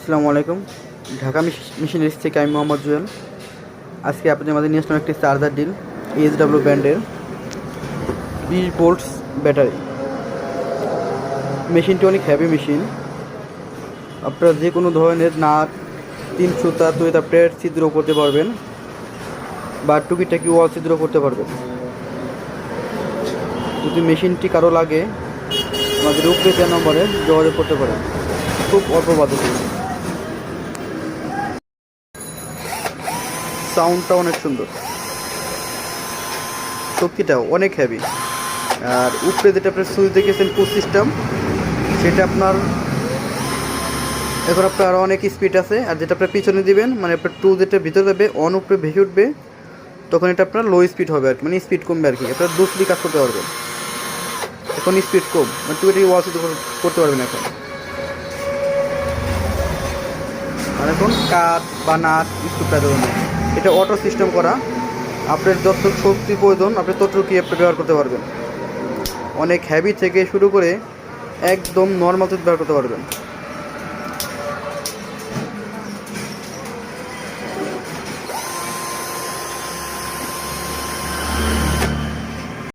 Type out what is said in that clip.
আসসালামু আলাইকুম। ঢাকা মেশিনারিজ থেকে আমি মোহাম্মদ জুয়েল। আজকে আপনাদের মাঝে নিয়ে আসলাম একটি চার্জার ডিল ESW ব্র্যান্ডের 20 ভোল্টস ব্যাটারি। মেশিনটি অনেক হেভি মেশিন। আপনারা যে কোনো ধরনের নাট, 3 সুতা, তৈতা প্লেট ছিদ্র করতে পারবেন বা টুকিটাকি ওয়াল ছিদ্র করতে পারবেন। যদি মেশিনটি কারো লাগে আমাদের উপরে দেওয়া নম্বরে যোগাযোগ করতে পারেন। খুব অল্প বাজেটে। সাউন্ডটা অনেক সুন্দর, শক্তিটাও অনেক হেভি। আর উপরে যেটা আপনার সুইচ দেখেছেন পুশ সিস্টেম, সেটা আপনার এখন আপনার আরও অনেক স্পিড আছে। আর যেটা আপনার পিছনে দিবেন, মানে আপনার টু যেটা ভিতরে যাবে অন উপরে ভেসে উঠবে, তখন এটা আপনার লো স্পিড হবে আর কি, মানে স্পিড কমবে আর কি। আপনার দুসলি কাজ করতে পারবেন। এখন স্পিড কম, মানে টু এটাকে ওয়াশ করতে পারবেন এখন। আর এখন কাঠ বা নাট একটু প্রয়োজন নেই, এটা অটো সিস্টেম করা। আপনার যত শক্তি প্রয়োজন আপনি ততটুকু আপনি ব্যবহার করতে পারবেন। অনেক হ্যাভি থেকে শুরু করে একদম নর্মাল ব্যবহার করতে পারবেন।